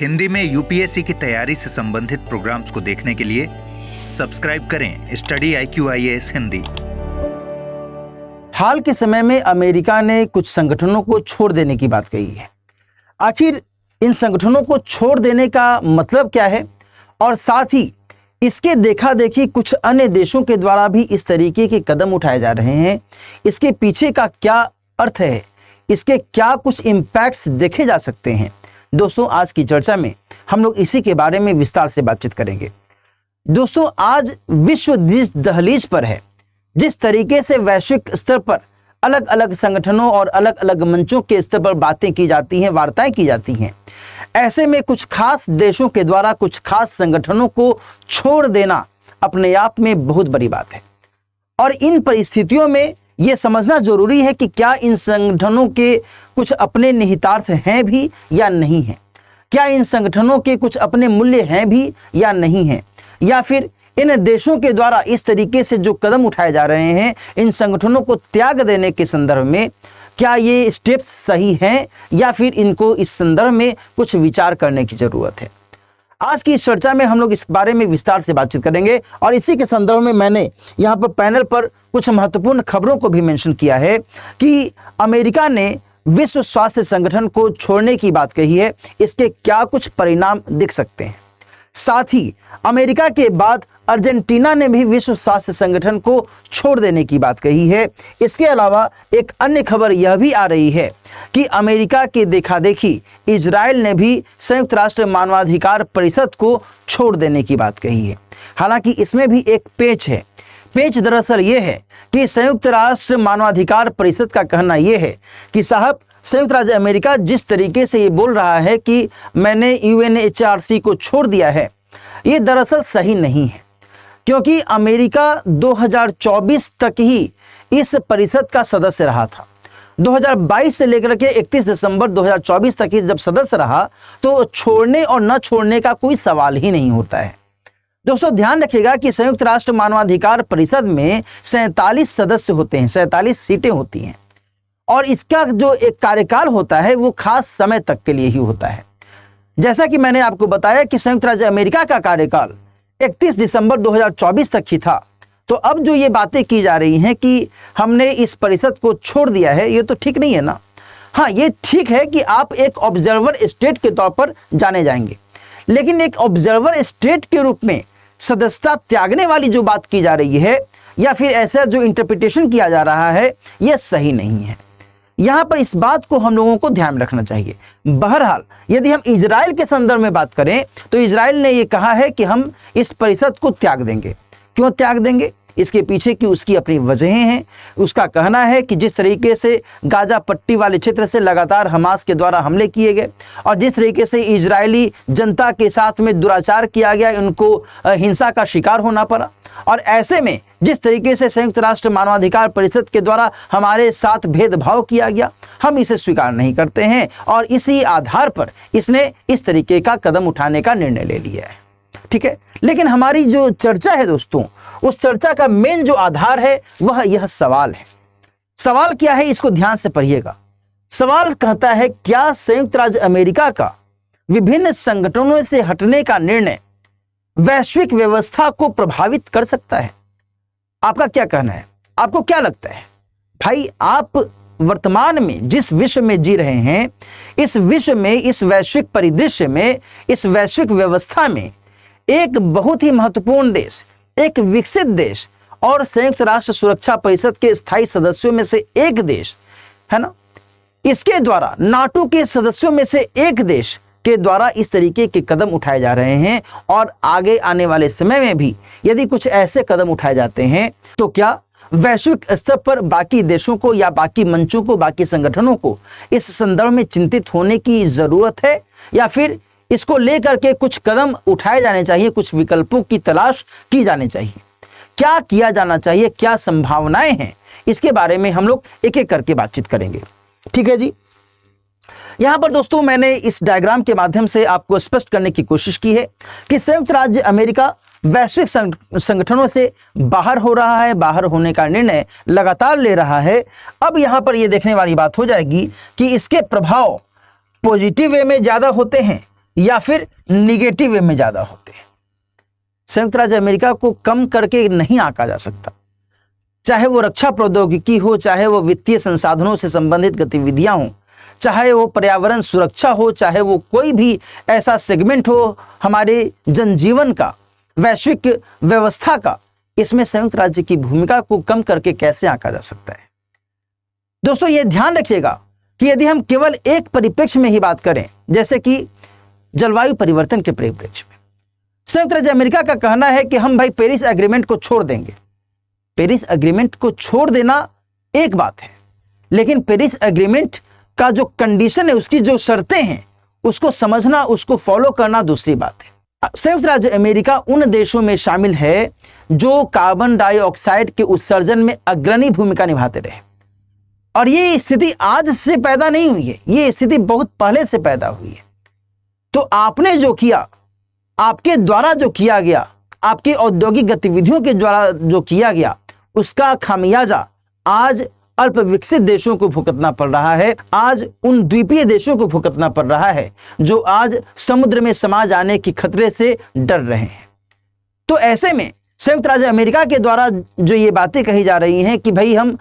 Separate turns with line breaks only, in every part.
हिंदी में यूपीएससी की तैयारी से संबंधित प्रोग्राम्स को देखने के लिए सब्सक्राइब करें स्टडी IQIAS हिंदी।
हाल के समय में अमेरिका ने कुछ संगठनों को छोड़ देने की बात कही है। आखिर इन संगठनों को छोड़ देने का मतलब क्या है और साथ ही इसके देखा देखी कुछ अन्य देशों के द्वारा भी इस तरीके के कदम उठाए जा रहे हैं, इसके पीछे का क्या अर्थ है, इसके क्या कुछ इम्पैक्ट्स देखे जा सकते हैं। दोस्तों, आज की चर्चा में हम लोग इसी के बारे में विस्तार से बातचीत करेंगे। दोस्तों, आज विश्व जिस दहलीज पर है, जिस तरीके से वैश्विक स्तर पर अलग अलग संगठनों और अलग अलग मंचों के स्तर पर बातें की जाती हैं, वार्ताएं की जाती हैं, ऐसे में कुछ खास देशों के द्वारा कुछ खास संगठनों को छोड़ देना अपने आप में बहुत बड़ी बात है। और इन परिस्थितियों में यह समझना जरूरी है कि क्या इन संगठनों के कुछ अपने निहितार्थ हैं भी या नहीं हैं, क्या इन संगठनों के कुछ अपने मूल्य हैं भी या नहीं हैं, या फिर इन देशों के द्वारा इस तरीके से जो कदम उठाए जा रहे हैं इन संगठनों को त्याग देने के संदर्भ में क्या ये स्टेप्स सही हैं या फिर इनको इस संदर्भ में कुछ विचार करने की जरूरत है। आज की इस चर्चा में हम लोग इस बारे में विस्तार से बातचीत करेंगे और इसी के संदर्भ में मैंने यहाँ पर पैनल पर कुछ महत्वपूर्ण खबरों को भी मेंशन किया है कि अमेरिका ने विश्व स्वास्थ्य संगठन को छोड़ने की बात कही है, इसके क्या कुछ परिणाम दिख सकते हैं। साथ ही अमेरिका के बाद अर्जेंटीना ने भी विश्व स्वास्थ्य संगठन को छोड़ देने की बात कही है। इसके अलावा एक अन्य खबर यह भी आ रही है कि अमेरिका के देखा देखी इजराइल ने भी संयुक्त राष्ट्र मानवाधिकार परिषद को छोड़ देने की बात कही है। हालांकि इसमें भी एक पेच है। पेच दरअसल ये है कि संयुक्त राष्ट्र मानवाधिकार परिषद का कहना यह है कि साहब, संयुक्त राज्य अमेरिका जिस तरीके से ये बोल रहा है कि मैंने UNHRC को छोड़ दिया है, ये दरअसल सही नहीं है, क्योंकि अमेरिका 2024 तक ही इस परिषद का सदस्य रहा था। 2022 से लेकर के 31 दिसंबर 2024 तक ही जब सदस्य रहा तो छोड़ने और न छोड़ने का कोई सवाल ही नहीं होता है। दोस्तों, ध्यान रखिएगा कि संयुक्त राष्ट्र मानवाधिकार परिषद में 47 सदस्य होते हैं, 47 सीटें होती हैं और इसका जो एक कार्यकाल होता है वो खास समय तक के लिए ही होता है। जैसा कि मैंने आपको बताया कि संयुक्त राज्य अमेरिका का कार्यकाल 31 दिसंबर 2024 तक ही था, तो अब जो ये बातें की जा रही हैं कि हमने इस परिषद को छोड़ दिया है, ये तो ठीक नहीं है ना। हाँ, ये ठीक है कि आप एक ऑब्जर्वर स्टेट के तौर पर जाने जाएंगे, लेकिन एक ऑब्जर्वर स्टेट के रूप में सदस्यता त्यागने वाली जो बात की जा रही है या फिर ऐसा जो इंटरप्रिटेशन किया जा रहा है, यह सही नहीं है। यहाँ पर इस बात को हम लोगों को ध्यान रखना चाहिए। बहरहाल, यदि हम इजराइल के संदर्भ में बात करें तो इजराइल ने यह कहा है कि हम इस परिषद को त्याग देंगे। क्यों त्याग देंगे? इसके पीछे की उसकी अपनी वजहें हैं। उसका कहना है कि जिस तरीके से गाजा पट्टी वाले क्षेत्र से लगातार हमास के द्वारा हमले किए गए और जिस तरीके से इजरायली जनता के साथ में दुराचार किया गया, उनको हिंसा का शिकार होना पड़ा, और ऐसे में जिस तरीके से संयुक्त राष्ट्र मानवाधिकार परिषद के द्वारा हमारे साथ भेदभाव किया गया, हम इसे स्वीकार नहीं करते हैं और इसी आधार पर इसने इस तरीके का कदम उठाने का निर्णय ले लिया है। ठीक है, लेकिन हमारी जो चर्चा है दोस्तों, उस चर्चा का मेन जो आधार है वह यह सवाल है। सवाल क्या है, इसको ध्यान से पढ़िएगा। सवाल कहता है, क्या संयुक्त राज्य अमेरिका का विभिन्न संगठनों से हटने का निर्णय वैश्विक व्यवस्था को प्रभावित कर सकता है? आपका क्या कहना है? आपको क्या लगता है? भाई, आप वर्तमान में जिस विश्व में जी रहे हैं, इस विश्व में, इस वैश्विक परिदृश्य में, इस वैश्विक व्यवस्था में एक बहुत ही महत्वपूर्ण देश, एक विकसित देश और संयुक्त राष्ट्र सुरक्षा परिषद के स्थायी सदस्यों में से एक देश है ना, इसके द्वारा नाटो के सदस्यों में से एक देश के द्वारा इस तरीके के कदम उठाए जा रहे हैं और आगे आने वाले समय में भी यदि कुछ ऐसे कदम उठाए जाते हैं तो क्या वैश्विक स्तर पर बाकी देशों को या बाकी मंचों को, बाकी संगठनों को इस संदर्भ में चिंतित होने की जरूरत है या फिर इसको लेकर के कुछ कदम उठाए जाने चाहिए, कुछ विकल्पों की तलाश की जानी चाहिए? क्या किया जाना चाहिए, क्या संभावनाएं हैं, इसके बारे में हम लोग एक एक करके बातचीत करेंगे। ठीक है जी। यहां पर दोस्तों मैंने इस डायग्राम के माध्यम से आपको स्पष्ट करने की कोशिश की है कि संयुक्त राज्य अमेरिका वैश्विक संगठनों से बाहर हो रहा है, बाहर होने का निर्णय लगातार ले रहा है। अब यहां पर यह देखने वाली बात हो जाएगी कि इसके प्रभाव पॉजिटिव वे में ज़्यादा होते हैं या फिर निगेटिव वे में ज़्यादा होते हैं। संयुक्त राज्य अमेरिका को कम करके नहीं आंका जा सकता, चाहे वो रक्षा प्रौद्योगिकी हो, चाहे वो वित्तीय संसाधनों से संबंधित गतिविधियां हों, चाहे वो पर्यावरण सुरक्षा हो, चाहे वो कोई भी ऐसा सेगमेंट हो हमारे जनजीवन का, वैश्विक व्यवस्था का, इसमें संयुक्त राज्य की भूमिका को कम करके कैसे आंका जा सकता है। दोस्तों ये ध्यान रखिएगा कि यदि हम केवल एक परिप्रेक्ष्य में ही बात करें, जैसे कि जलवायु परिवर्तन के परिप्रेक्ष्य में, संयुक्त राज्य अमेरिका का कहना है कि हम भाई पेरिस एग्रीमेंट को छोड़ देंगे। पेरिस एग्रीमेंट को छोड़ देना एक बात है, लेकिन पेरिस एग्रीमेंट का जो कंडीशन है, उसकी जो शर्तें हैं, उसको समझना, उसको फॉलो करना दूसरी बात है। संयुक्त राज्य अमेरिका उन देशों में शामिल है जो कार्बन डाइऑक्साइड के उत्सर्जन में अग्रणी भूमिका निभाते रहे। और ये स्थिति आज से पैदा नहीं हुई है, ये स्थिति बहुत पहले से पैदा हुई है। तो आपने जो किया, आपके द्वारा जो किया गया, आपकी औद्योगिक गतिविधियों के द्वारा जो किया गया, उसका खामियाजा आज अल्प विकसित देशों को भुगतना पड़ रहा है। आज उन द्वीपीय देशों को भुगतना पड़ रहा है जो आज समुद्र में समा जाने के खतरे से डर रहे हैं। तो ऐसे में संयुक्त राज्य अमेरिका के द्वारा जो ये बातें कही जा रही हैं कि भाई हम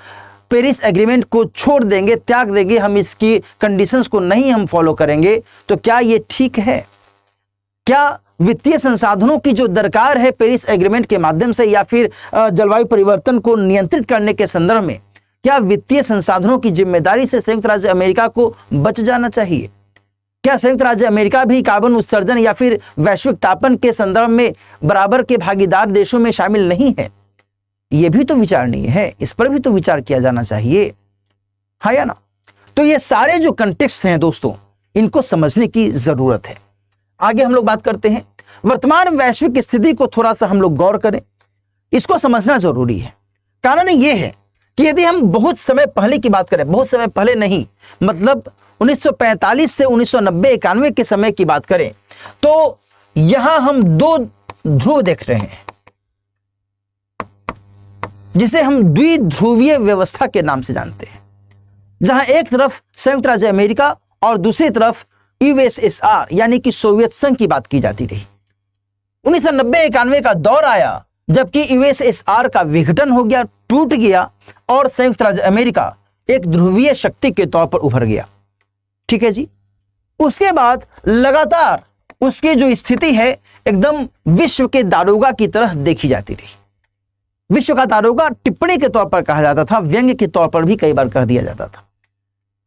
पेरिस एग्रीमेंट को छोड़ देंगे, त्याग देंगे, हम इसकी कंडीशंस को नहीं हम फॉलो करेंगे, तो क्या ये ठीक है? क्या वित्तीय संसाधनों की जो दरकार है पेरिस एग्रीमेंट के माध्यम से, या फिर जलवायु परिवर्तन को नियंत्रित करने के संदर्भ में, क्या वित्तीय संसाधनों की जिम्मेदारी से संयुक्त राज्य अमेरिका को बच जाना चाहिए? क्या संयुक्त राज्य अमेरिका भी कार्बन उत्सर्जन या फिर वैश्विक तापन के संदर्भ में बराबर के भागीदार देशों में शामिल नहीं है? यह भी तो विचारणीय है, इस पर भी तो विचार किया जाना चाहिए, हाँ या ना? तो ये सारे जो कंटेक्स्ट हैं दोस्तों, इनको समझने की जरूरत है। आगे हम लोग बात करते हैं, वर्तमान वैश्विक स्थिति को थोड़ा सा हम लोग गौर करें, इसको समझना जरूरी है। कारण यह है कि यदि हम बहुत समय पहले की बात करें, बहुत समय पहले नहीं, मतलब 1945 से 1990-91 के समय की बात करें, तो यहां हम दो ध्रुव देख रहे हैं, जिसे हम द्विध्रुवीय व्यवस्था के नाम से जानते हैं, जहां एक तरफ संयुक्त राज्य अमेरिका और दूसरी तरफ यूएसएसआर यानी कि सोवियत संघ की बात की जाती रही। 1990-91 का दौर आया जबकि यूएसएसआर का विघटन हो गया, टूट गया, और संयुक्त राज्य अमेरिका एक ध्रुवीय शक्ति के तौर पर उभर गया। ठीक है जी। उसके बाद लगातार उसकी जो स्थिति है एकदम विश्व के दारोगा की तरह देखी जाती रही। विश्व का दारोगा टिप्पणी के तौर पर कहा जाता था, व्यंग्य के तौर पर भी कई बार कह दिया जाता था।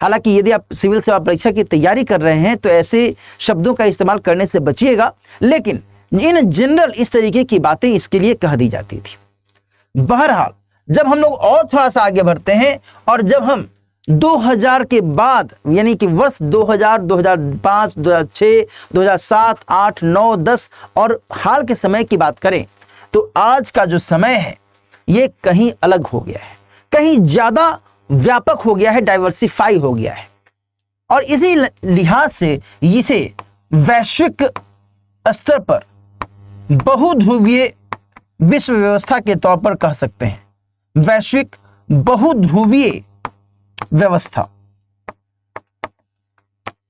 हालांकि यदि आप सिविल सेवा परीक्षा की तैयारी कर रहे हैं तो ऐसे शब्दों का इस्तेमाल करने से बचिएगा, लेकिन इन जनरल इस तरीके की बातें इसके लिए कह दी जाती थी। बहरहाल जब हम लोग और थोड़ा सा आगे बढ़ते हैं और जब हम 2000 के बाद यानी कि वर्ष 2000, 2005, 2006, 2007, 8, 9, 10 और हाल के समय की बात करें तो आज का जो समय है ये कहीं अलग हो गया है, कहीं ज्यादा व्यापक हो गया है, डाइवर्सिफाई हो गया है। और इसी लिहाज से इसे वैश्विक स्तर पर बहुध्रुवीय विश्व व्यवस्था के तौर पर कह सकते हैं। वैश्विक बहुध्रुवीय व्यवस्था।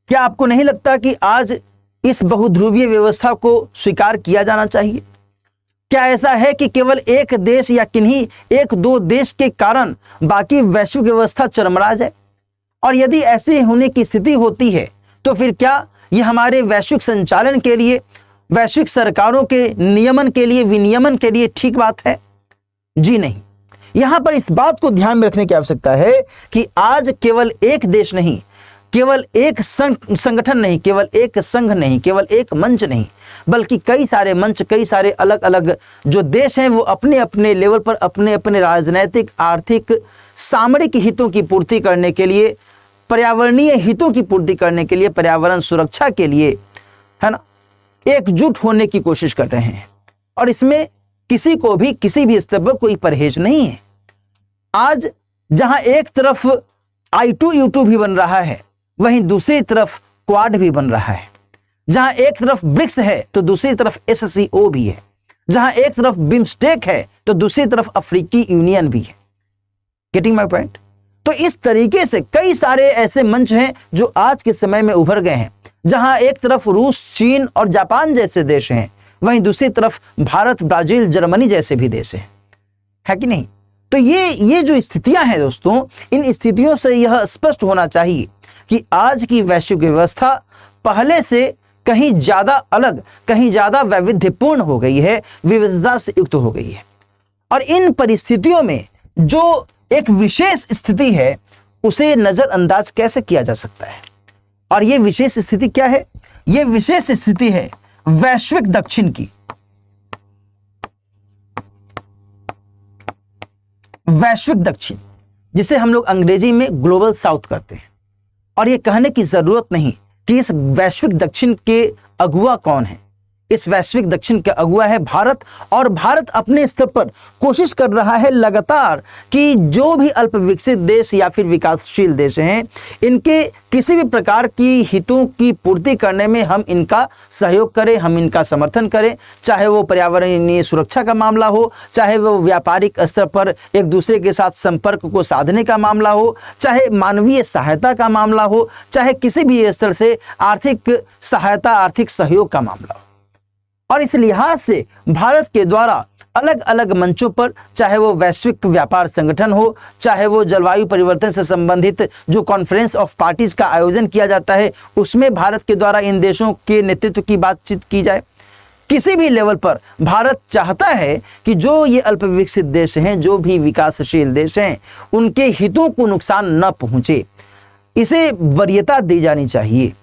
क्या आपको नहीं लगता कि आज इस बहुध्रुवीय व्यवस्था को स्वीकार किया जाना चाहिए? क्या ऐसा है कि केवल एक देश या किन्हीं एक दो देश के कारण बाकी वैश्विक व्यवस्था चरमरा जाए? और यदि ऐसे होने की स्थिति होती है तो फिर क्या यह हमारे वैश्विक संचालन के लिए, वैश्विक सरकारों के नियमन के लिए, विनियमन के लिए ठीक बात है? जी नहीं। यहां पर इस बात को ध्यान में रखने की आवश्यकता है कि आज केवल एक देश नहीं, केवल एक संगठन नहीं, केवल एक संघ नहीं, केवल एक मंच नहीं, बल्कि कई सारे मंच, कई सारे अलग अलग जो देश हैं वो अपने अपने लेवल पर अपने अपने राजनैतिक, आर्थिक, सामरिक हितों की पूर्ति करने के लिए, पर्यावरणीय हितों की पूर्ति करने के लिए, पर्यावरण सुरक्षा के लिए, है ना, एकजुट होने की कोशिश कर रहे हैं। और इसमें किसी को भी किसी भी स्तर पर कोई परहेज नहीं है। आज जहां एक तरफ I2U2 भी बन रहा है, वहीं दूसरी तरफ क्वाड भी बन रहा है। जहां एक तरफ ब्रिक्स है तो दूसरी तरफ SCO भी है। जहां एक तरफ बिम्स्टेक है तो दूसरी तरफ अफ्रीकी यूनियन भी है। Getting my point? तो इस तरीके से कई सारे ऐसे मंच हैं जो आज के समय में उभर गए हैं, जहां एक तरफ रूस, चीन और जापान जैसे देश हैं, वहीं दूसरी तरफ भारत, ब्राजील, जर्मनी जैसे भी देश हैं, है कि नहीं? तो ये जो स्थितियां हैं दोस्तों, इन स्थितियों से यह स्पष्ट होना चाहिए कि आज की वैश्विक व्यवस्था पहले से कहीं ज्यादा अलग, कहीं ज्यादा वैविध्यपूर्ण हो गई है, विविधता से युक्त हो गई है। और इन परिस्थितियों में जो एक विशेष स्थिति है उसे नजरअंदाज कैसे किया जा सकता है? और यह विशेष स्थिति क्या है? यह विशेष स्थिति है वैश्विक दक्षिण की। वैश्विक दक्षिण, जिसे हम लोग अंग्रेजी में ग्लोबल साउथ कहते हैं। और यह कहने की जरूरत नहीं कि इस वैश्विक दक्षिण के अगुवा कौन है। इस वैश्विक दक्षिण का अगुवा है भारत, और भारत अपने स्तर पर कोशिश कर रहा है लगातार कि जो भी अल्प विकसित देश या फिर विकासशील देश हैं, इनके किसी भी प्रकार की हितों की पूर्ति करने में हम इनका सहयोग करें, हम इनका समर्थन करें, चाहे वो पर्यावरणीय सुरक्षा का मामला हो, चाहे वो व्यापारिक स्तर पर एक दूसरे के साथ संपर्क को साधने का मामला हो, चाहे मानवीय सहायता का मामला हो, चाहे किसी भी स्तर से आर्थिक सहायता, आर्थिक सहयोग का मामला हो। और इस लिहाज से भारत के द्वारा अलग अलग मंचों पर, चाहे वो वैश्विक व्यापार संगठन हो, चाहे वो जलवायु परिवर्तन से संबंधित जो कॉन्फ्रेंस ऑफ पार्टीज का आयोजन किया जाता है, उसमें भारत के द्वारा इन देशों के नेतृत्व की बातचीत की जाए। किसी भी लेवल पर भारत चाहता है कि जो ये अल्प विकसित देश हैं, जो भी विकासशील देश हैं, उनके हितों को नुकसान न पहुंचे, इसे वरीयता दी जानी चाहिए।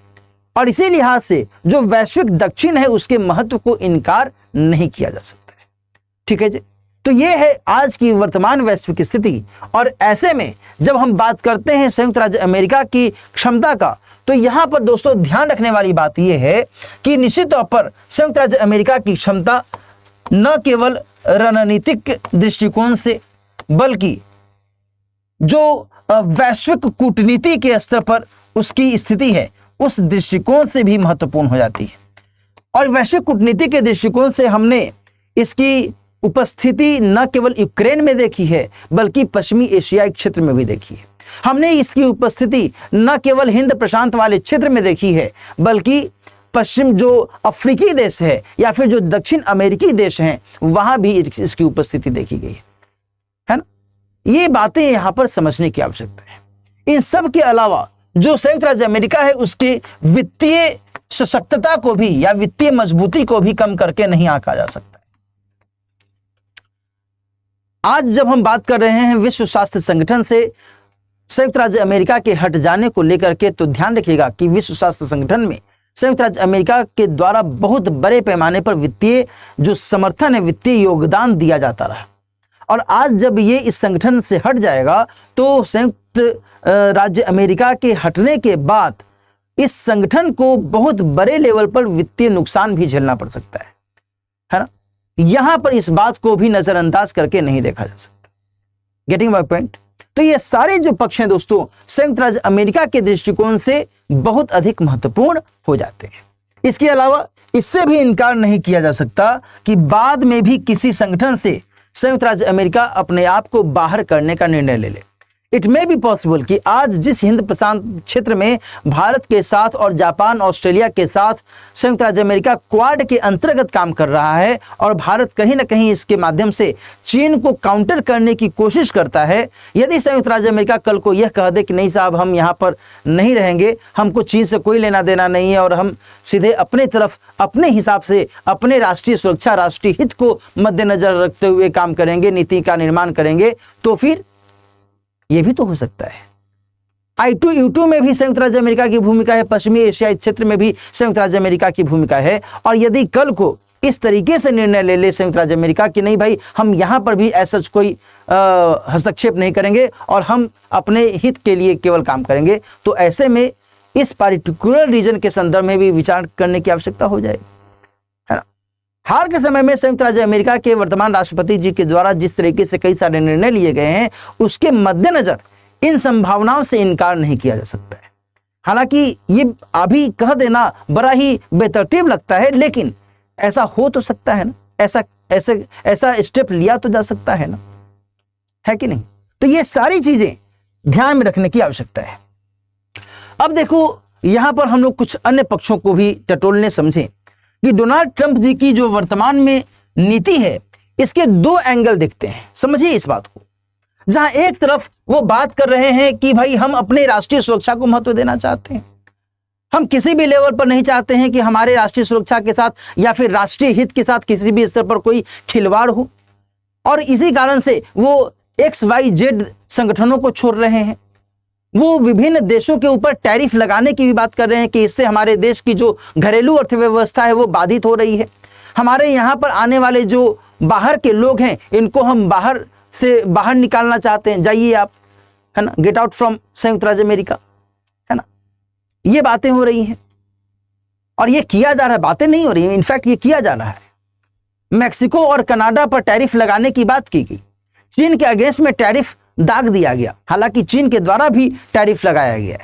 और इसी लिहाज से जो वैश्विक दक्षिण है उसके महत्व को इनकार नहीं किया जा सकता है। ठीक है जी। तो ये है आज की वर्तमान वैश्विक स्थिति। और ऐसे में जब हम बात करते हैं संयुक्त राज्य अमेरिका की क्षमता का, तो यहां पर दोस्तों ध्यान रखने वाली बात यह है कि निश्चित तौर पर संयुक्त राज्य अमेरिका की क्षमता न केवल रणनीतिक दृष्टिकोण से, बल्कि जो वैश्विक कूटनीति के स्तर पर उसकी स्थिति है, उस दृष्टिकोण से भी महत्वपूर्ण हो जाती है। और वैश्विक कूटनीति के दृष्टिकोण से हमने इसकी उपस्थिति न केवल यूक्रेन में देखी है, बल्कि पश्चिमी एशियाई क्षेत्र में भी देखी है। हमने इसकी उपस्थिति न केवल हिंद प्रशांत वाले क्षेत्र में देखी है, बल्कि पश्चिम जो अफ्रीकी देश है या फिर जो दक्षिण अमेरिकी देश हैं, वहां भी इसकी उपस्थिति देखी गई है ना। ये बातें यहां पर समझने की आवश्यकता है। इन सब के अलावा जो संयुक्त राज्य अमेरिका है, उसके वित्तीय सशक्तता को भी या वित्तीय मजबूती को भी कम करके नहीं आंका जा सकता है। आज जब हम बात कर रहे हैं विश्व स्वास्थ्य संगठन से संयुक्त राज्य अमेरिका के हट जाने को लेकर के, तो ध्यान रखिएगा कि विश्व स्वास्थ्य संगठन में संयुक्त राज्य अमेरिका के द्वारा बहुत बड़े पैमाने पर वित्तीय जो समर्थन है, वित्तीय योगदान दिया जाता रहा। और आज जब ये इस संगठन से हट जाएगा, तो संयुक्त राज्य अमेरिका के हटने के बाद इस संगठन को बहुत बड़े लेवल पर वित्तीय नुकसान भी झेलना पड़ सकता है ना। यहां पर इस बात को भी नजरअंदाज करके नहीं देखा जा सकता। Getting my point? तो ये सारे जो पक्ष हैं दोस्तों, संयुक्त राज्य अमेरिका के दृष्टिकोण से बहुत अधिक महत्वपूर्ण हो जाते हैं। इसके अलावा इससे भी इनकार नहीं किया जा सकता कि बाद में भी किसी संगठन से संयुक्त राज्य अमेरिका अपने आप को बाहर करने का निर्णय ले ले। इट मे बी पॉसिबल कि आज जिस हिंद प्रशांत क्षेत्र में भारत के साथ और जापान, ऑस्ट्रेलिया के साथ संयुक्त राज्य अमेरिका क्वाड के अंतर्गत काम कर रहा है, और भारत कहीं ना कहीं इसके माध्यम से चीन को काउंटर करने की कोशिश करता है, यदि संयुक्त राज्य अमेरिका कल को यह कह दे कि नहीं साहब, हम यहाँ पर नहीं रहेंगे, हमको चीन से कोई लेना देना नहीं है, और हम सीधे अपने तरफ अपने हिसाब से अपने राष्ट्रीय सुरक्षा, राष्ट्रीय हित को मद्देनजर रखते हुए काम करेंगे, नीति का निर्माण करेंगे, तो फिर यह भी तो हो सकता है। I2U2 में भी संयुक्त राज्य अमेरिका की भूमिका है, पश्चिमी एशियाई क्षेत्र में भी संयुक्त राज्य अमेरिका की भूमिका है। और यदि कल को इस तरीके से निर्णय ले ले संयुक्त राज्य अमेरिका कि नहीं भाई, हम यहां पर भी ऐसा कोई हस्तक्षेप नहीं करेंगे और हम अपने हित के लिए केवल काम करेंगे, तो ऐसे में इस पार्टिकुलर रीजन के संदर्भ में भी विचार करने की आवश्यकता हो जाएगी, है ना। हाल के समय में संयुक्त राज्य अमेरिका के वर्तमान राष्ट्रपति जी के द्वारा जिस तरीके से कई सारे निर्णय लिए गए हैं, उसके मद्देनजर इन संभावनाओं से इनकार नहीं किया जा सकता है। हालांकि ये अभी कह देना बड़ा ही बेतरतीब लगता है, लेकिन ऐसा हो तो सकता है ना, ऐसा स्टेप लिया तो जा सकता है ना, है कि नहीं। तो ये सारी चीजें ध्यान में रखने की आवश्यकता है। अब देखो, यहां पर हम लोग कुछ अन्य पक्षों को भी टटोलने समझें कि डोनाल्ड ट्रंप जी की जो वर्तमान में नीति है, इसके दो एंगल दिखते हैं। समझिए इस बात को, जहां एक तरफ वो बात कर रहे हैं कि भाई हम अपने राष्ट्रीय सुरक्षा को महत्व देना चाहते हैं, हम किसी भी लेवल पर नहीं चाहते हैं कि हमारे राष्ट्रीय सुरक्षा के साथ या फिर राष्ट्रीय हित के साथ किसी भी स्तर पर कोई खिलवाड़ हो, और इसी कारण से वो XYZ संगठनों को छोड़ रहे हैं। वो विभिन्न देशों के ऊपर टैरिफ लगाने की भी बात कर रहे हैं कि इससे हमारे देश की जो घरेलू अर्थव्यवस्था है वो बाधित हो रही है। हमारे यहाँ पर आने वाले जो बाहर के लोग हैं, इनको हम बाहर से बाहर निकालना चाहते हैं, जाइए आप, है ना, गेट आउट फ्रॉम संयुक्त राज्य अमेरिका, है ना। ये बातें हो रही हैं और ये किया जा रहा है, बातें नहीं हो रही हैं, इनफैक्ट ये किया जा रहा है। मैक्सिको और कनाडा पर टैरिफ लगाने की बात की गई, चीन के अगेंस्ट में टैरिफ दाग दिया गया, हालांकि चीन के द्वारा भी टैरिफ लगाया गया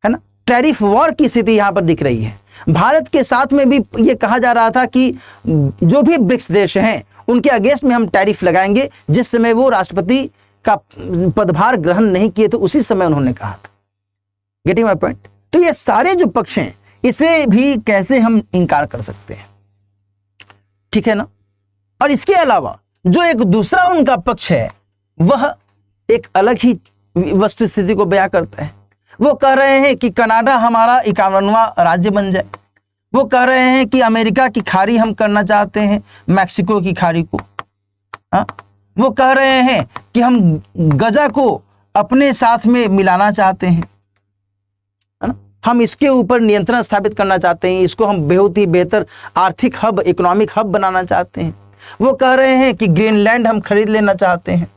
है ना। टैरिफ वॉर की स्थिति यहां पर दिख रही है। भारत के साथ में भी ये कहा जा रहा था कि जो भी ब्रिक्स देश हैं उनके अगेंस्ट में हम टैरिफ लगाएंगे। जिस समय वो राष्ट्रपति का पदभार ग्रहण नहीं किए तो उसी समय उन्होंने कहा था। Getting my point? तो ये सारे जो पक्ष हैं, इसे भी कैसे हम इनकार कर सकते हैं, ठीक है ना। और इसके अलावा जो एक दूसरा उनका पक्ष है, वह एक अलग ही वस्तु स्थिति को बयां करता है। वो कह रहे हैं कि कनाडा हमारा 51वां राज्य बन जाए। वो कह रहे हैं कि अमेरिका की खाड़ी हम करना चाहते हैं, मैक्सिको की खाड़ी को। हाँ, वो कह रहे हैं कि हम गजा को अपने साथ में मिलाना चाहते हैं, है ना। हम इसके ऊपर नियंत्रण स्थापित करना चाहते हैं, इसको हम बहुत ही बेहतर आर्थिक हब, इकोनॉमिक हब बनाना चाहते हैं। वो कह रहे हैं कि ग्रीनलैंड हम खरीद लेना चाहते हैं।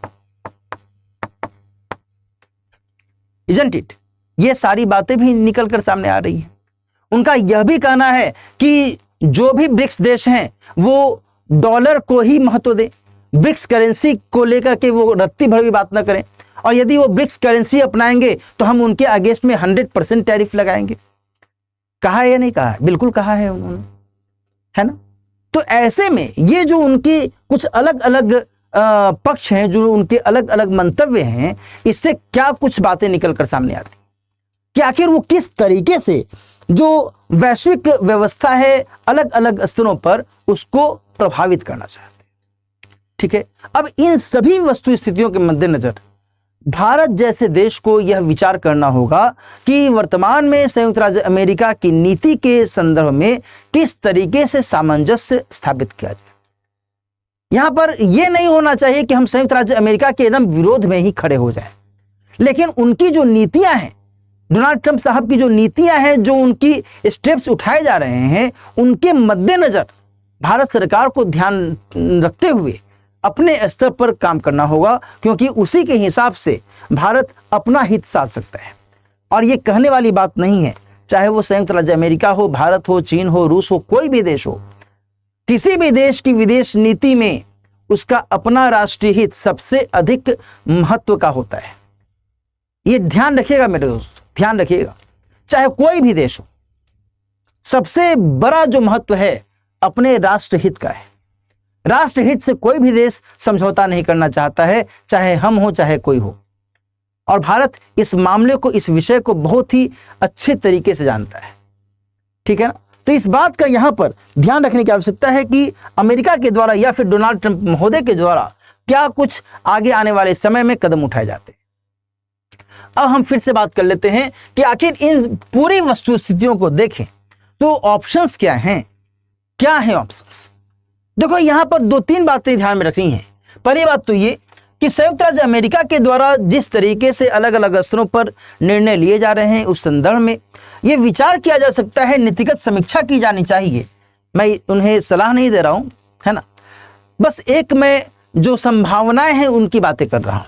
Isn't it? ये सारी बातें भी निकल कर सामने आ रही हैं। उनका यह भी कहना है कि जो भी ब्रिक्स देश हैं वो डॉलर को ही महत्व दें, ब्रिक्स करेंसी को लेकर के वो रत्ती भर भी बात ना करें, और यदि वो ब्रिक्स करेंसी अपनाएंगे तो हम उनके अगेंस्ट में 100% टैरिफ लगाएंगे। कहा है या नहीं कहा है? बिल्कुल कहा है उन्होंने, है ना। तो ऐसे में ये जो उनकी कुछ अलग अलग पक्ष हैं, जो उनके अलग अलग मंतव्य हैं, इससे क्या कुछ बातें निकलकर सामने आती कि आखिर वो किस तरीके से जो वैश्विक व्यवस्था है अलग अलग स्तरों पर उसको प्रभावित करना चाहते हैं, ठीक है। अब इन सभी वस्तु स्थितियों के मद्देनजर भारत जैसे देश को यह विचार करना होगा कि वर्तमान में संयुक्त राज्य अमेरिका की नीति के संदर्भ में किस तरीके से सामंजस्य स्थापित किया जाए। यहां पर यह नहीं होना चाहिए कि हम संयुक्त राज्य अमेरिका के एकदम विरोध में ही खड़े हो जाएं, लेकिन उनकी जो नीतियां हैं, डोनाल्ड ट्रंप साहब की जो नीतियां हैं, जो उनकी स्टेप्स उठाए जा रहे हैं, उनके मद्देनजर भारत सरकार को ध्यान रखते हुए अपने स्तर पर काम करना होगा, क्योंकि उसी के हिसाब से भारत अपना हित साध सकता है। और ये कहने वाली बात नहीं है, चाहे वो संयुक्त राज्य अमेरिका हो, भारत हो, चीन हो, रूस हो, कोई भी देश हो, किसी भी देश की विदेश नीति में उसका अपना राष्ट्रीय हित सबसे अधिक महत्व का होता है। ये ध्यान रखिएगा मेरे दोस्त, ध्यान रखिएगा, चाहे कोई भी देश हो, सबसे बड़ा जो महत्व है अपने राष्ट्र हित का है। राष्ट्र हित से कोई भी देश समझौता नहीं करना चाहता है, चाहे हम हो चाहे कोई हो। और भारत इस मामले को, इस विषय को बहुत ही अच्छे तरीके से जानता है, ठीक है ना। तो इस बात का यहां पर ध्यान रखने की आवश्यकता है कि अमेरिका के द्वारा या फिर डोनाल्ड ट्रंप महोदय के द्वारा क्या कुछ आगे आने वाले समय में कदम उठाए जाते हैं। अब हम फिर से बात कर लेते हैं कि आखिर इन पूरी वस्तु स्थितियों को देखें तो ऑप्शंस क्या हैं, क्या हैं ऑप्शंस। देखो यहां पर 2-3 बातें ध्यान में रखनी है। पहली बात तो ये कि संयुक्त राज्य अमेरिका के द्वारा जिस तरीके से अलग अलग स्तरों पर निर्णय लिए जा रहे हैं, उस संदर्भ में यह विचार किया जा सकता है, नीतिगत समीक्षा की जानी चाहिए। मैं उन्हें सलाह नहीं दे रहा हूं, है ना, बस एक मैं जो संभावनाएं हैं उनकी बातें कर रहा हूं,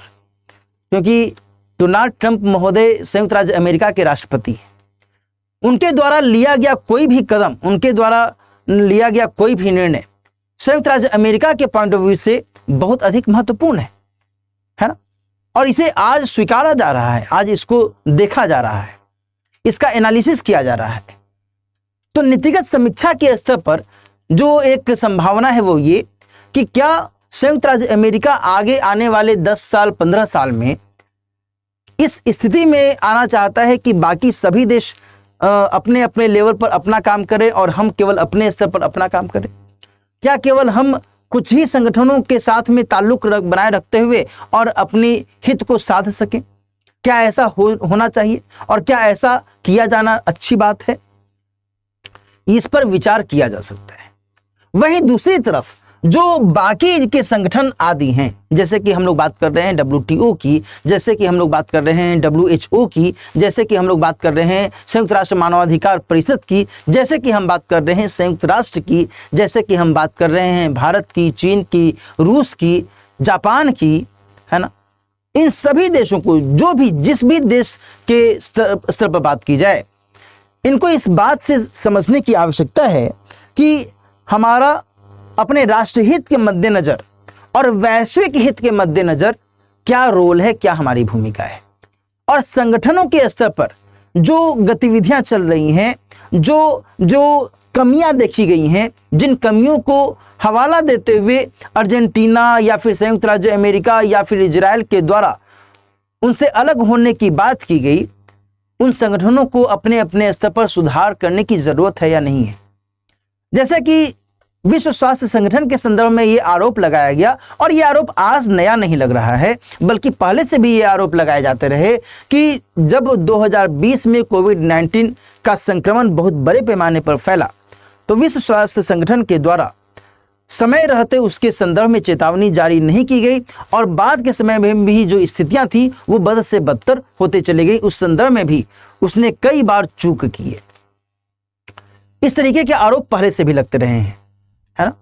क्योंकि डोनाल्ड ट्रंप महोदय संयुक्त राज्य अमेरिका के राष्ट्रपति हैं। उनके द्वारा लिया गया कोई भी कदम, उनके द्वारा लिया गया कोई भी निर्णय संयुक्त राज्य अमेरिका के पॉइंट ऑफ व्यू से बहुत अधिक महत्वपूर्ण है ना। और इसे आज स्वीकारा जा रहा है, आज इसको देखा जा रहा है, इसका एनालिसिस किया जा रहा है। तो नीतिगत समीक्षा के स्तर पर जो एक संभावना है वो ये कि क्या संयुक्त राज्य अमेरिका आगे आने वाले 10 साल 15 साल में इस स्थिति में आना चाहता है कि बाकी सभी देश अपने अपने लेवल पर अपना काम करें और हम केवल अपने स्तर पर अपना काम करें? क्या केवल हम कुछ ही संगठनों के साथ में ताल्लुक बनाए रखते हुए और अपनी हित को साध सकें? क्या ऐसा होना चाहिए और क्या ऐसा किया जाना अच्छी बात है? इस पर विचार किया जा सकता है। वहीं दूसरी तरफ जो बाकी के संगठन आदि हैं, जैसे कि हम लोग बात कर रहे हैं WTO की, जैसे कि हम लोग बात कर रहे हैं WHO की, जैसे कि हम लोग बात कर रहे हैं संयुक्त राष्ट्र मानवाधिकार परिषद की, जैसे कि हम बात कर रहे हैं संयुक्त राष्ट्र की, जैसे कि हम बात कर रहे हैं भारत की, चीन की, रूस की, जापान की, है ना। इन सभी देशों को, जो भी जिस भी देश के स्तर पर बात की जाए, इनको इस बात से समझने की आवश्यकता है कि हमारा अपने राष्ट्रहित के मद्देनजर और वैश्विक हित के मद्देनजर क्या रोल है, क्या हमारी भूमिका है। और संगठनों के स्तर पर जो गतिविधियां चल रही हैं, जो कमियां देखी गई हैं, जिन कमियों को हवाला देते हुए अर्जेंटीना या फिर संयुक्त राज्य अमेरिका या फिर इजराइल के द्वारा उनसे अलग होने की बात की गई, उन संगठनों को अपने अपने स्तर पर सुधार करने की जरूरत है या नहीं है। जैसे कि विश्व स्वास्थ्य संगठन के संदर्भ में ये आरोप लगाया गया, और ये आरोप आज नया नहीं लग रहा है, बल्कि पहले से भी ये आरोप लगाए जाते रहे कि जब 2020 में कोविड-19 का संक्रमण बहुत बड़े पैमाने पर फैला, तो विश्व स्वास्थ्य संगठन के द्वारा समय रहते उसके संदर्भ में चेतावनी जारी नहीं की गई, और बाद के समय में भी जो स्थितियां थी वो बद से बदतर होते चली गई। उस संदर्भ में भी उसने कई बार चूक की है। इस तरीके के आरोप पहले से भी लगते रहे हैं, है ना।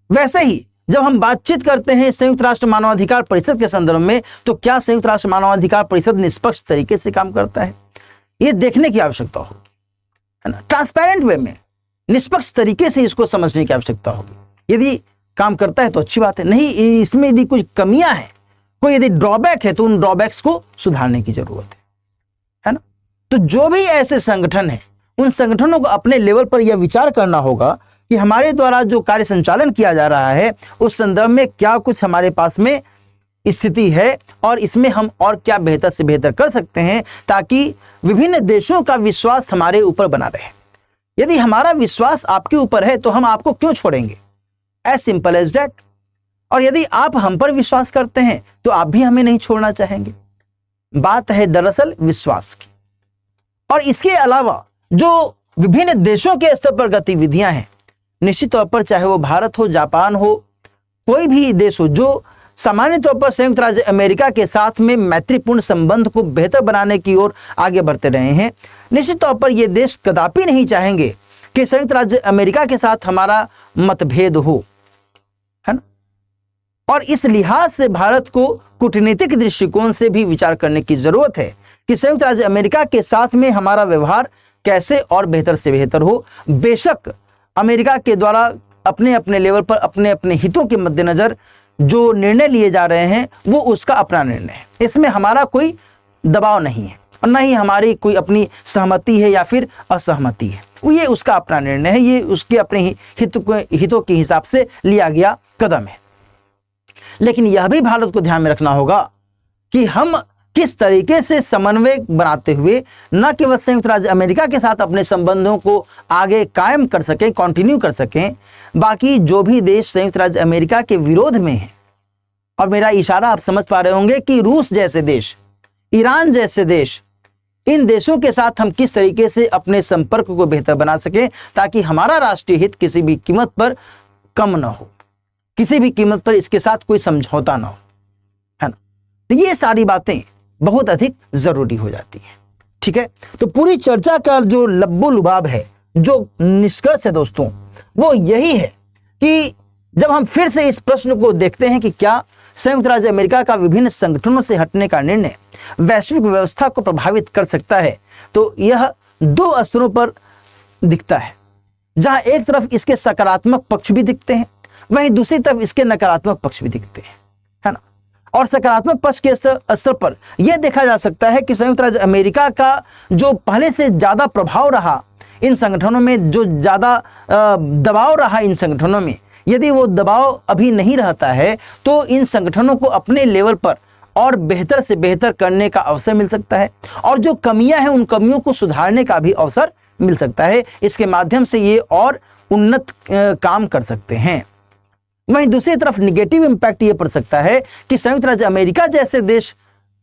वैसे ही जब हम बातचीत करते हैं संयुक्त राष्ट्र मानवाधिकार परिषद के संदर्भ में, तो क्या संयुक्त राष्ट्र मानवाधिकार परिषद निष्पक्ष तरीके से काम करता है, ये देखने की आवश्यकता होगी, है ना। ट्रांसपेरेंट वे में, निष्पक्ष तरीके से इसको समझने की आवश्यकता होगी। यदि काम करता है तो अच्छी बात है, नहीं इसमें यदि कुछ कमियां हैं, कोई यदि ड्रॉबैक है, तो उन ड्रॉबैक्स को सुधारने की जरूरत है ना। तो जो भी ऐसे संगठन है, उन संगठनों को अपने लेवल पर यह विचार करना होगा कि हमारे द्वारा जो कार्य संचालन किया जा रहा है, उस संदर्भ में क्या कुछ हमारे पास में स्थिति है और इसमें हम और क्या बेहतर से बेहतर कर सकते हैं, ताकि विभिन्न देशों का विश्वास हमारे ऊपर बना रहे। यदि हमारा विश्वास आपके ऊपर है तो हम आपको क्यों छोड़ेंगे, एज सिंपल एज दैट। और यदि आप हम पर विश्वास करते हैं तो आप भी हमें नहीं छोड़ना चाहेंगे। बात है दरअसल विश्वास की। और इसके अलावा जो विभिन्न देशों के स्तर पर गतिविधियां हैं, निश्चित तौर पर चाहे वो भारत हो, जापान हो, कोई भी देश हो, जो सामान्य तौर पर संयुक्त राज्य अमेरिका के साथ में मैत्रीपूर्ण संबंध को बेहतर बनाने की ओर आगे बढ़ते रहे हैं, निश्चित तौर पर ये देश कदापि नहीं चाहेंगे कि संयुक्त राज्य अमेरिका के साथ हमारा मतभेद हो, है ना। और इस लिहाज से भारत को कूटनीतिक दृष्टिकोण से भी विचार करने की जरूरत है कि संयुक्त राज्य अमेरिका के साथ में हमारा व्यवहार कैसे और बेहतर से बेहतर हो। बेशक अमेरिका के द्वारा अपने अपने लेवल पर अपने अपने हितों के मद्देनजर जो निर्णय लिए जा रहे हैं वो उसका अपना निर्णय है, इसमें हमारा कोई दबाव नहीं है और न ही हमारी कोई अपनी सहमति है या फिर असहमति है। ये उसका अपना निर्णय है, ये उसके अपने हितों के हिसाब से लिया गया कदम है। लेकिन यह भी भारत को ध्यान में रखना होगा कि हम किस तरीके से समन्वय बनाते हुए न केवल संयुक्त राज्य अमेरिका के साथ अपने संबंधों को आगे कायम कर सकें, कंटिन्यू कर सकें, बाकी जो भी देश संयुक्त राज्य अमेरिका के विरोध में हैं, और मेरा इशारा आप समझ पा रहे होंगे कि रूस जैसे देश, ईरान जैसे देश, इन देशों के साथ हम किस तरीके से अपने संपर्क को बेहतर बना सकें, ताकि हमारा राष्ट्रीय हित किसी भी कीमत पर कम न हो, किसी भी कीमत पर इसके साथ कोई समझौता ना हो, है ना। तो ये सारी बातें बहुत अधिक जरूरी हो जाती है। ठीक है, तो पूरी चर्चा का जो लब्बो लुबाब है, जो निष्कर्ष है दोस्तों, वो यही है कि जब हम फिर से इस प्रश्न को देखते हैं कि क्या संयुक्त राज्य अमेरिका का विभिन्न संगठनों से हटने का निर्णय वैश्विक व्यवस्था को प्रभावित कर सकता है, तो यह दो स्तरों पर दिखता है, जहां एक तरफ इसके सकारात्मक पक्ष भी दिखते हैं, वहीं दूसरी तरफ इसके नकारात्मक पक्ष भी दिखते हैं, है ना। और सकारात्मक पक्ष के स्तर पर यह देखा जा सकता है कि संयुक्त राज्य अमेरिका का जो पहले से ज्यादा प्रभाव रहा इन संगठनों में, जो ज्यादा दबाव रहा इन संगठनों में, यदि वो दबाव अभी नहीं रहता है तो इन संगठनों को अपने लेवल पर और बेहतर से बेहतर करने का अवसर मिल सकता है, और जो कमियां हैं उन कमियों को सुधारने का भी अवसर मिल सकता है। इसके माध्यम से ये और उन्नत काम कर सकते हैं। वहीं दूसरी तरफ निगेटिव इंपैक्ट ये पड़ सकता है कि संयुक्त राज्य अमेरिका जैसे देश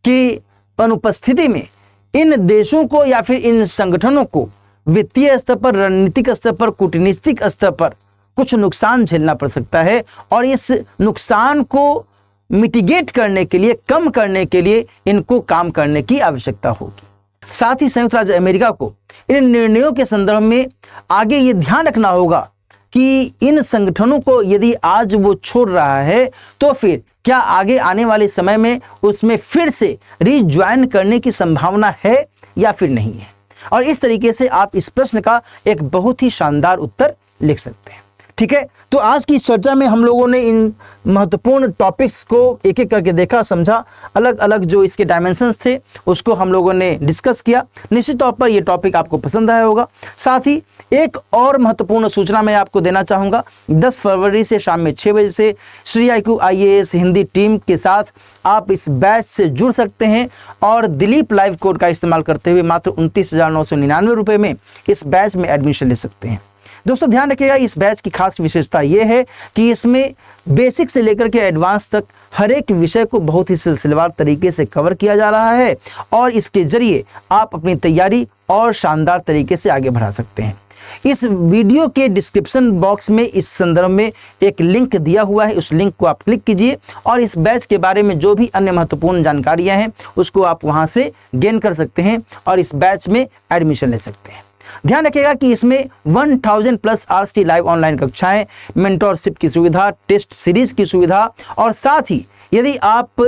की अनुपस्थिति में इन देशों को या फिर इन संगठनों को वित्तीय स्तर पर, रणनीतिक स्तर पर, कूटनीतिक स्तर पर कुछ नुकसान झेलना पड़ सकता है, और इस नुकसान को मिटिगेट करने के लिए, कम करने के लिए इनको काम करने की आवश्यकता होगी। साथ ही संयुक्त राज्य अमेरिका को इन निर्णयों के संदर्भ में आगे ये ध्यान रखना होगा कि इन संगठनों को यदि आज वो छोड़ रहा है तो फिर क्या आगे आने वाले समय में उसमें फिर से रीज्वाइन करने की संभावना है या फिर नहीं है। और इस तरीके से आप इस प्रश्न का एक बहुत ही शानदार उत्तर लिख सकते हैं। ठीक है, तो आज की इस चर्चा में हम लोगों ने इन महत्वपूर्ण टॉपिक्स को एक एक करके देखा, समझा, अलग अलग जो इसके डायमेंशंस थे उसको हम लोगों ने डिस्कस किया। निश्चित तौर पर यह टॉपिक आपको पसंद आया होगा। साथ ही एक और महत्वपूर्ण सूचना मैं आपको देना चाहूँगा, 10 फरवरी से शाम में 6 बजे से Shri IQ IAS Hindi team के साथ आप इस बैच से जुड़ सकते हैं और दिलीप लाइव कोड का इस्तेमाल करते हुए मात्र 29,999 रुपये में इस बैच में एडमिशन ले सकते हैं। दोस्तों ध्यान रखिएगा, इस बैच की खास विशेषता यह है कि इसमें बेसिक से लेकर के एडवांस तक हर एक विषय को बहुत ही सिलसिलेवार तरीके से कवर किया जा रहा है, और इसके जरिए आप अपनी तैयारी और शानदार तरीके से आगे बढ़ा सकते हैं। इस वीडियो के डिस्क्रिप्शन बॉक्स में इस संदर्भ में एक लिंक दिया हुआ है, उस लिंक को आप क्लिक कीजिए और इस बैच के बारे में जो भी अन्य महत्वपूर्ण जानकारियां हैं उसको आप वहां से गेन कर सकते हैं और इस बैच में एडमिशन ले सकते हैं। ध्यान रखिएगा कि इसमें 1000+ आवर्स की लाइव ऑनलाइन कक्षाएं, मेंटोरशिप की सुविधा, टेस्ट सीरीज की सुविधा, और साथ ही यदि आप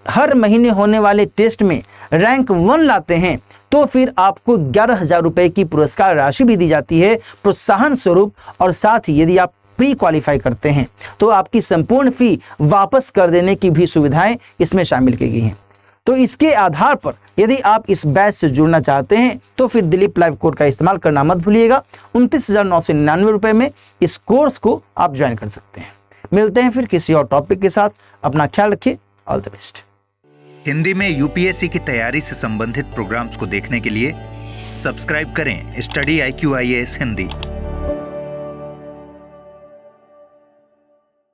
हर महीने होने वाले टेस्ट में रैंक 1 लाते हैं तो फिर आपको 11,000 रुपये की पुरस्कार राशि भी दी जाती है प्रोत्साहन स्वरूप, और साथ ही यदि आप प्री क्वालिफाई करते हैं तो आपकी संपूर्ण फी वापस कर देने की भी सुविधाएं इसमें शामिल की गई हैं। तो इसके आधार पर यदि आप इस बैच से जुड़ना चाहते हैं तो फिर दिलीप लाइव कोड का इस्तेमाल करना मत भूलिएगा। 29,999 रुपये में इस कोर्स को आप ज्वाइन कर सकते हैं। मिलते हैं फिर किसी और टॉपिक के साथ। अपना ख्याल रखिए। All the best.
हिंदी में UPSC की तैयारी से संबंधित प्रोग्राम्स को देखने के लिए सब्सक्राइब करें स्टडी IQ IAS हिंदी।